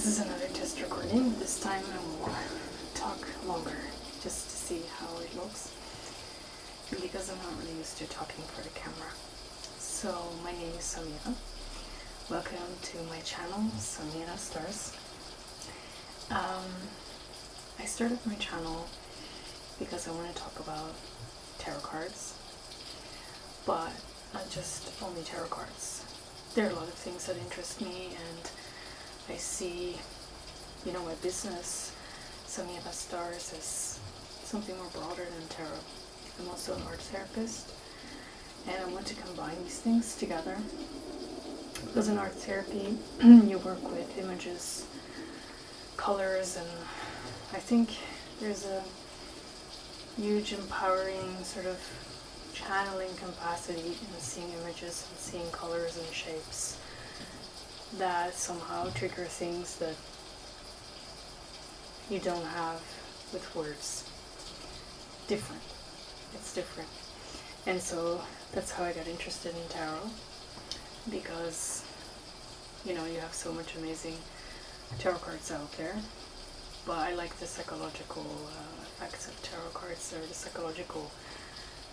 This is another test recording. This time I will talk longer just to see how it looks, because I'm not really used to talking for the camera. So my name is Samira. Welcome to my channel, SamiraStars. I started my channel because I want to talk about tarot cards, but not just only tarot cards. There are a lot of things that interest me, and I see, my business, SamiraStars, as something more broader than tarot. I'm also an art therapist, and I want to combine these things together. Because in art therapy, you work with images, colors, and I think there's a huge empowering sort of channeling capacity in seeing images and seeing colors and shapes that somehow trigger things that you don't have with words. It's different. And so that's how I got interested in tarot, because you have so much amazing tarot cards out there, but I like the psychological effects of tarot cards, or the psychological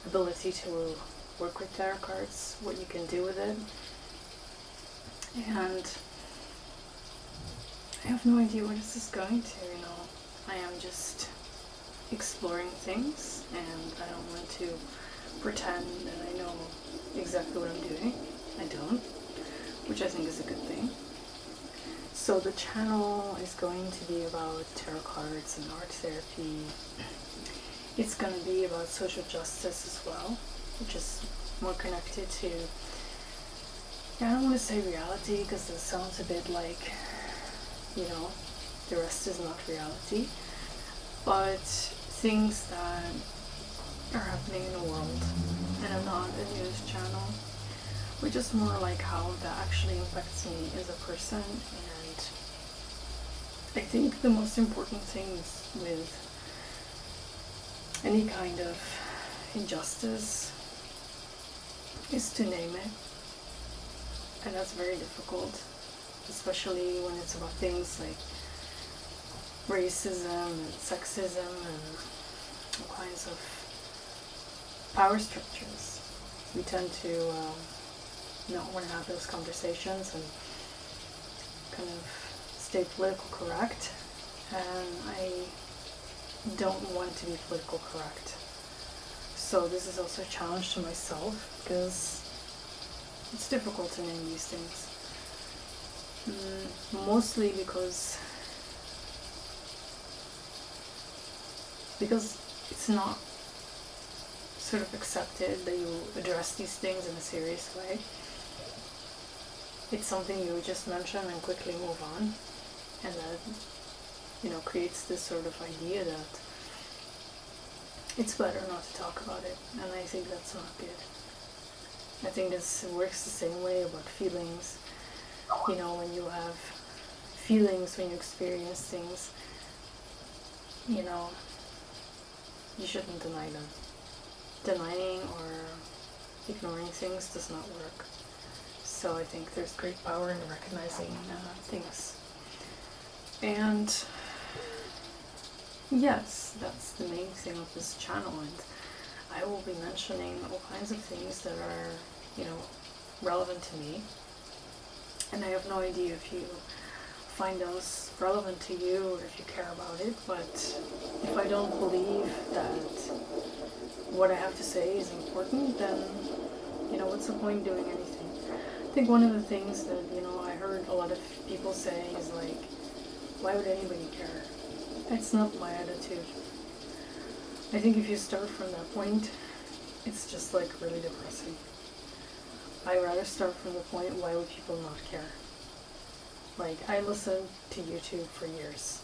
ability to work with tarot cards, what you can do with it. And I have no idea where this is going to, I am just exploring things, and I don't want to pretend that I know exactly what I'm doing. I don't, which I think is a good thing. So the channel is going to be about tarot cards and art therapy. It's going to be about social justice as well, which is more connected to, I don't want to say reality, because that sounds a bit like, the rest is not reality, but things that are happening in the world. And I'm not a news channel, which is more like how that actually impacts me as a person. And I think the most important things with any kind of injustice is to name it, and that's very difficult, especially when it's about things like racism and sexism and all kinds of power structures. We tend to not want to have those conversations and kind of stay political correct, and I don't want to be political correct. So this is also a challenge to myself, because it's difficult to name these things. Mostly because it's not sort of accepted that you address these things in a serious way. It's something you just mention and quickly move on, and that creates this sort of idea that it's better not to talk about it, and I think that's not good. I think this works the same way about feelings. When you have feelings, when you experience things, you shouldn't deny them. Denying or ignoring things does not work. So I think there's great power in recognizing things. And yes, that's the main thing of this channel, and I will be mentioning all kinds of things that are, relevant to me. And I have no idea if you find those relevant to you or if you care about it, but if I don't believe that what I have to say is important, then, what's the point doing anything? I think one of the things that, I heard a lot of people say is like, why would anybody care? It's not my attitude. I think if you start from that point, it's just like really depressing. I'd rather start from the point, why would people not care? Like, I listened to YouTube for years,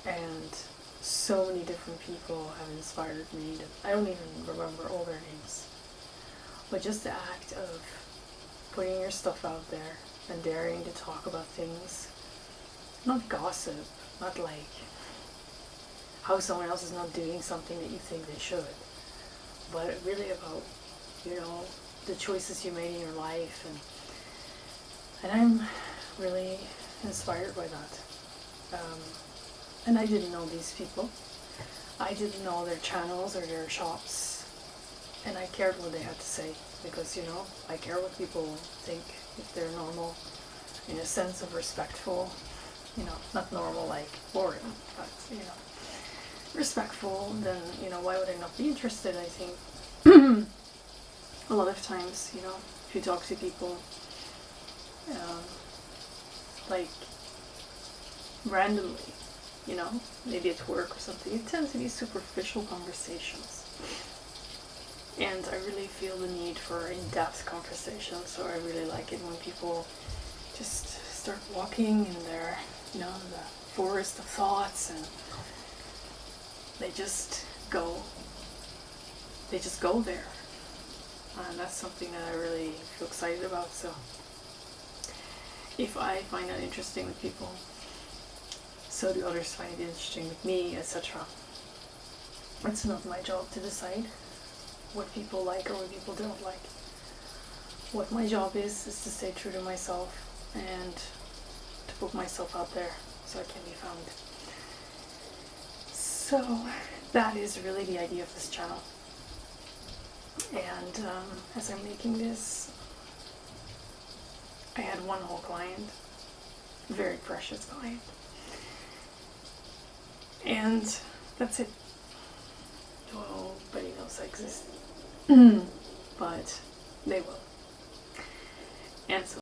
and so many different people have inspired me that I don't even remember all their names. But just the act of putting your stuff out there and daring to talk about things, not gossip, not like how someone else is not doing something that you think they should, but really about, the choices you made in your life, and I'm really inspired by that. And I didn't know these people. I didn't know their channels or their shops, and I cared what they had to say, because, you know, I care what people think, if they're normal, in a sense of respectful, you know, not normal like boring, but, you know, respectful, then, you know, why would I not be interested? I think a lot of times, you know, if you talk to people, like, randomly, you know, maybe at work or something, it tends to be superficial conversations. And I really feel the need for in-depth conversations, so I really like it when people just start walking in their, you know, the forest of thoughts, and they just go there. And that's something that I really feel excited about. So if I find that interesting with people, so do others find it interesting with me, etc. It's not my job to decide what people like or what people don't like. What my job is to stay true to myself and to put myself out there so I can be found. So that is really the idea of this channel. And as I'm making this, I had one whole client, very precious client. And that's it. Nobody knows I exist. But they will. And so